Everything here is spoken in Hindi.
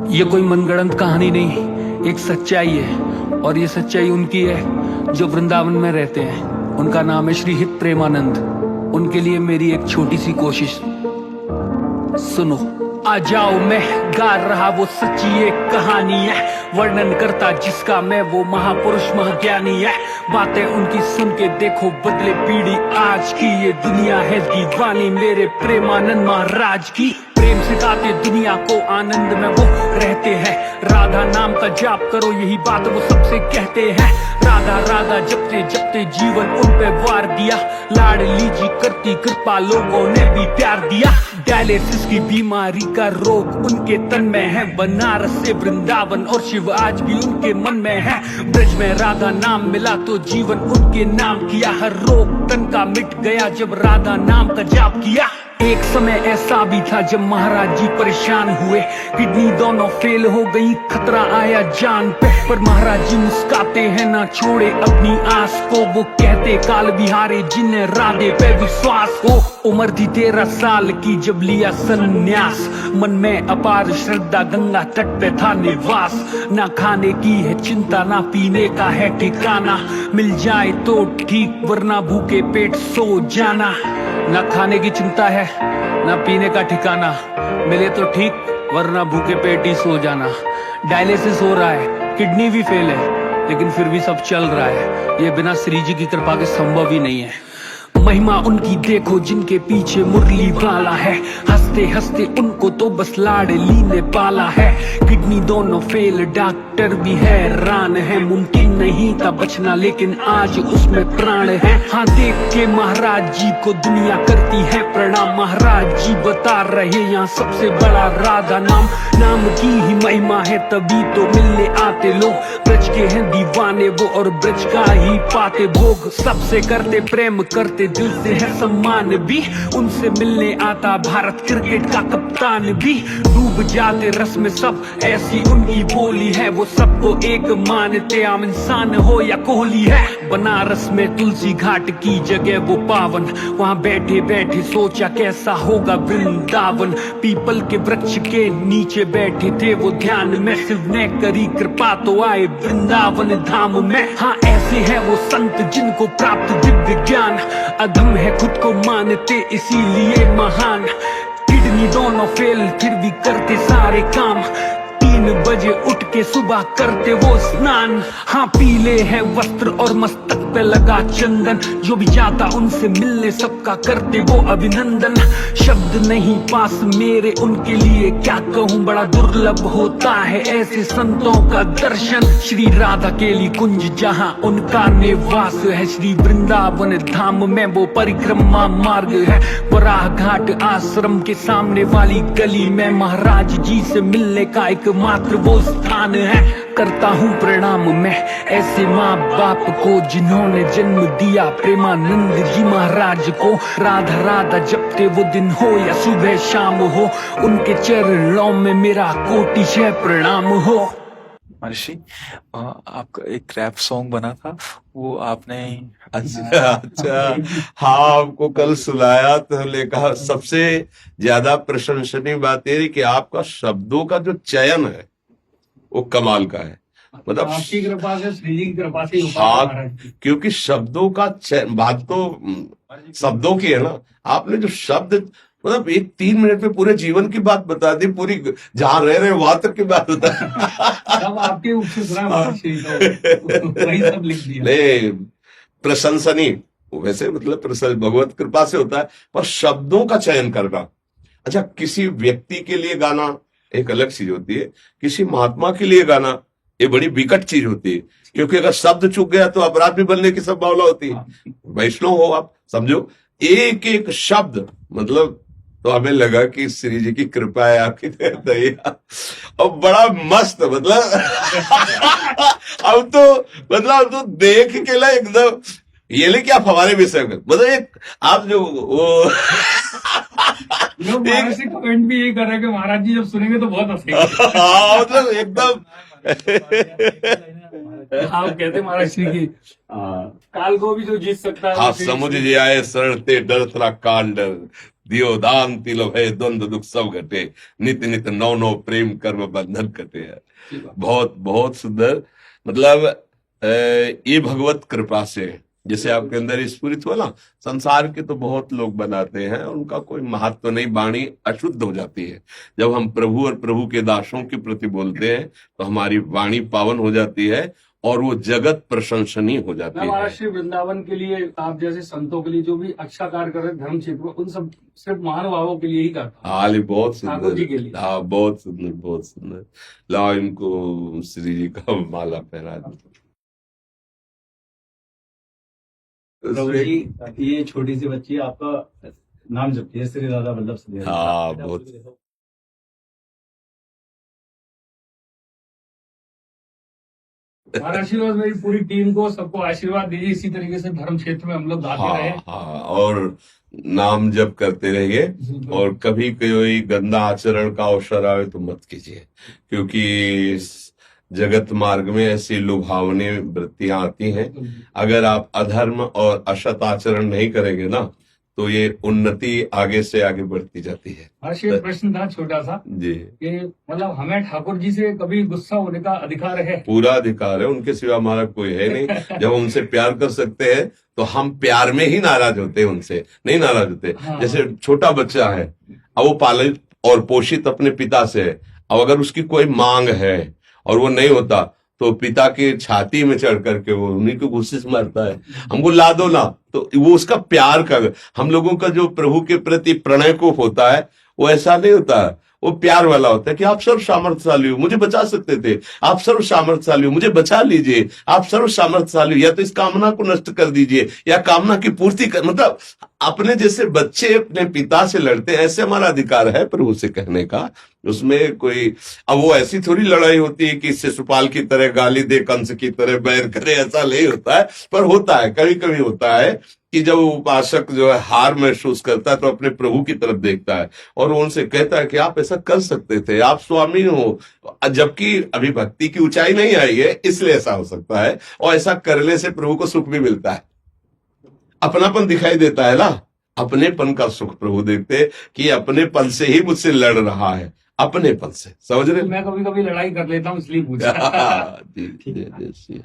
ये कोई मनगढ़ंत कहानी नहीं, एक सच्चाई है। और ये सच्चाई उनकी है जो वृंदावन में रहते हैं। उनका नाम है श्री हित प्रेमानंद। उनके लिए मेरी एक छोटी सी कोशिश सुनो। आ जाओ, मैं गा रहा वो सच्ची एक कहानी है, वर्णन करता जिसका मैं वो महापुरुष महाज्ञानी है। बातें उनकी सुन के देखो बदले पीढ़ी आज की, ये दुनिया है दीवानी मेरे प्रेमानंद महाराज की। प्रेम सिखाते दुनिया को आनंद में वो रहते हैं, राधा नाम का जाप करो यही बात वो सबसे कहते हैं। राधा राधा जपते जपते जीवन उन पे वार दिया, लाडली जी करती कृपा लोगों ने भी प्यार दिया। डायलिसिस की बीमारी का रोग उनके तन में है, बनारस से वृंदावन और शिव आज भी उनके मन में है। ब्रज में राधा नाम मिला तो जीवन उनके नाम किया, हर रोग तन का मिट गया जब राधा नाम का जाप किया। एक समय ऐसा भी था जब महाराज जी परेशान हुए, किडनी दोनों फेल हो गई, खतरा आया जान पे। पर महाराज जी मुस्काते हैं ना छोड़े अपनी आस को, वो कहते काल बिहारी जिन्हें राधे पे विश्वास हो। उम्र थी 13 साल की जब लिया संन्यास, मन में अपार श्रद्धा गंगा तट पे था निवास। ना खाने की है चिंता ना पीने का है ठिकाना, मिल जाए तो ठीक वरना भूखे पेट सो जाना। ना खाने की चिंता है ना पीने का ठिकाना, मिले तो ठीक वरना भूखे पेट ही सो जाना। डायलिसिस हो रहा है, किडनी भी फेल है, लेकिन फिर भी सब चल रहा है। ये बिना श्री जी की कृपा के संभव ही नहीं है। महिमा उनकी देखो जिनके पीछे मुरली वाला है, हंसते हंसते उनको तो बस लाडली ने पाला है। किडनी दोनों फेल डॉक्टर भी हैरान है, मुमकिन नहीं था बचना लेकिन आज उसमें प्राण है। हाँ देख के महाराज जी को दुनिया करती है प्रणाम, महाराज जी बता रहे यहाँ सबसे बड़ा राधा नाम। नाम की ही महिमा है तभी तो मिलने आते लोग, ब्रज के हैं दीवाने वो और ब्रज का ही पाते भोग। सबसे करते प्रेम करते दिल से है सम्मान भी, उनसे मिलने आता भारत क्रिकेट का कप्तान भी। डूब जाते रस में सब ऐसी उनकी बोली है, वो सबको एक मानते आम इंसान हो या कोहली है। बनारस में तुलसी घाट की जगह वो पावन, वहाँ बैठे बैठे सोचा कैसा होगा वृंदावन। पीपल के वृक्ष के नीचे बैठे थे वो ध्यान में, शिव ने करी कृपा तो आए वृंदावन धाम में। हाँ ऐसे है वो संत जिनको प्राप्त दिव्य ज्ञान, अधम है खुद को मानते इसीलिए महान। किडनी दोनों फेल फिर भी करते सारे काम, 3 बजे उठ के सुबह करते वो स्नान। हाँ पीले हैं वस्त्र और मस्तक पे लगा चंदन, जो भी जाता उनसे मिलने सबका करते वो अभिनंदन। शब्द नहीं पास मेरे उनके लिए क्या कहूँ, बड़ा दुर्लभ होता है ऐसे संतों का दर्शन। श्री राधा केली कुंज जहाँ उनका निवास है, श्री वृंदावन धाम में वो परिक्रमा मार्ग है। बराह घाट आश्रम के सामने वाली गली में महाराज जी से मिलने का एक मात्र वो स्थान है। करता हूँ प्रणाम मैं ऐसे माँ बाप को जिन्होंने जन्म दिया प्रेमानंद जी महाराज को। राधा राधा जपते वो दिन हो या सुबह शाम हो, उनके चरणों में मेरा कोटिशः प्रणाम हो। महर्षि, आपका एक रैप सॉन्ग बना था, वो आपने अच्छा। हाँ, आपको कल सुनाया तो लेखा सबसे ज्यादा प्रशंसनीय बात ये कि आपका शब्दों का जो चयन है वो कमाल का है। मतलब आपकी कृपा से, श्री जी की कृपा से। हाँ, क्योंकि शब्दों का बात तो शब्दों की है ना। आपने जो शब्द मतलब 3 मिनट में पूरे जीवन की बात बता दी, पूरी जहाँ रह रहे वहां तक की बात बता सब आपके वही सब लिख दिया। नहीं, प्रशंसनीय वैसे मतलब भगवत कृपा से होता है, पर शब्दों का चयन करना। अच्छा, किसी व्यक्ति के लिए गाना एक अलग चीज होती है, किसी महात्मा के लिए गाना ये बड़ी विकट चीज होती है, क्योंकि अगर शब्द चूक गया तो अपराध भी बनने की संभावना होती है। वैष्णव हो आप, समझो एक एक शब्द मतलब, तो हमें लगा कि श्री जी की कृपा है आपकी दया, और बड़ा मस्त मतलब अब तो देख के ना एकदम ये ले क्या फवारे भी से मतलब एक आप जो वो कमेंट भी यही कर रहे हैं कि महाराज जी जब सुनेंगे तो बहुत हंसेंगे। हाँ मतलब एकदम आप कहते महाराज श्री की काल को भी जो जीत सकता है। हाँ, समुझ आए सरते डर थरा काल डर, दियो दान तिल भय द्वंद्व दुख सब घटे, नित नित नौ नौ प्रेम कर्म बंधन कटे है। बहुत बहुत सुंदर। मतलब ये भगवत कृपा से जैसे आपके अंदर स्फुरित हुआ ना, संसार के तो बहुत लोग बनाते हैं, उनका कोई महत्व नहीं, वाणी अशुद्ध हो जाती है। जब हम प्रभु और प्रभु के दासों के प्रति बोलते हैं तो हमारी वाणी पावन हो जाती है और वो जगत प्रशंसनीय हो जाती है। महाराष्ट्र वृंदावन के लिए आप जैसे संतों के लिए जो भी अच्छा कार्य कर रहे हैं धर्म क्षेत्र में, उन सब सिर्फ महानुभावों के लिए ही करता है। हाँ, बहुत ठाकुर जी के सुंदर। लिए। हाँ, बहुत सुंदर, बहुत सुंदर। लाओ इनको श्री जी का माला पहना दो। प्रभु जी, ये छोटी सी बच्ची आपका नाम जपती है, श्री राधा वल्लभ सदेव। हाँ, बहुत। आशीर्वाद मेरी पूरी टीम को, सबको आशीर्वाद दीजिए, इसी तरीके से धर्म क्षेत्र में हम लोग गाते रहे। हाँ हाँ, और नाम जप करते रहिए, और कभी कोई गंदा आचरण का अवसर आवे तो मत कीजिए, क्योंकि इस जगत मार्ग में ऐसी लुभावनी वृत्तियां आती हैं। अगर आप अधर्म और असत आचरण नहीं करेंगे ना, तो ये उन्नति आगे से आगे बढ़ती जाती है। हर्ष, एक प्रश्न था छोटा सा जी, कि मतलब हमें ठाकुर जी से कभी गुस्सा होने का अधिकार है? पूरा अधिकार है, उनके सिवा हमारा कोई है नहीं। जब हम उनसे प्यार कर सकते हैं तो हम प्यार में ही नाराज होते हैं, उनसे नहीं नाराज होते। हाँ। जैसे छोटा बच्चा है, अब वो पालित और पोषित अपने पिता से है, अब अगर उसकी कोई मांग है और वो नहीं होता तो पिता की छाती में चढ़ करके वो उन्हीं को गुस्से से मारता है, हमको ला दो ना। तो वो उसका प्यार का, हम लोगों का जो प्रभु के प्रति प्रणय को होता है वो ऐसा नहीं होता है, वो प्यार वाला होता है कि आप सर्व सामर्थ्यशाली हो, मुझे बचा सकते थे, आप सर्व सामर्थ्यशाली हो, मुझे बचा लीजिए, आप सर्व सामर्थ्यशाली हो, या तो इस कामना को नष्ट कर दीजिए या कामना की पूर्ति कर। मतलब अपने जैसे बच्चे अपने पिता से लड़ते हैं, ऐसे हमारा अधिकार है प्रभु से कहने का। उसमें कोई, अब वो ऐसी थोड़ी लड़ाई होती है कि शिशुपाल की तरह गाली दे, कंस की तरह बैर करे, ऐसा नहीं होता है। पर होता है, कभी कभी होता है कि जब उपासक जो है हार महसूस करता है तो अपने प्रभु की तरफ देखता है और वो उनसे कहता है कि आप ऐसा कर सकते थे, आप स्वामी हो, जबकि अभी भक्ति की ऊंचाई नहीं आई है, इसलिए ऐसा हो सकता है। और ऐसा करने से प्रभु को सुख भी मिलता है, अपनापन दिखाई देता है ना, अपनेपन का सुख प्रभु देखते कि अपनेपन से ही मुझसे लड़ रहा है, अपनेपन से। समझ रहे? मैं कभी कभी लड़ाई कर लेता हूँ, इसलिए पूछा। जी, जी, जी, जी।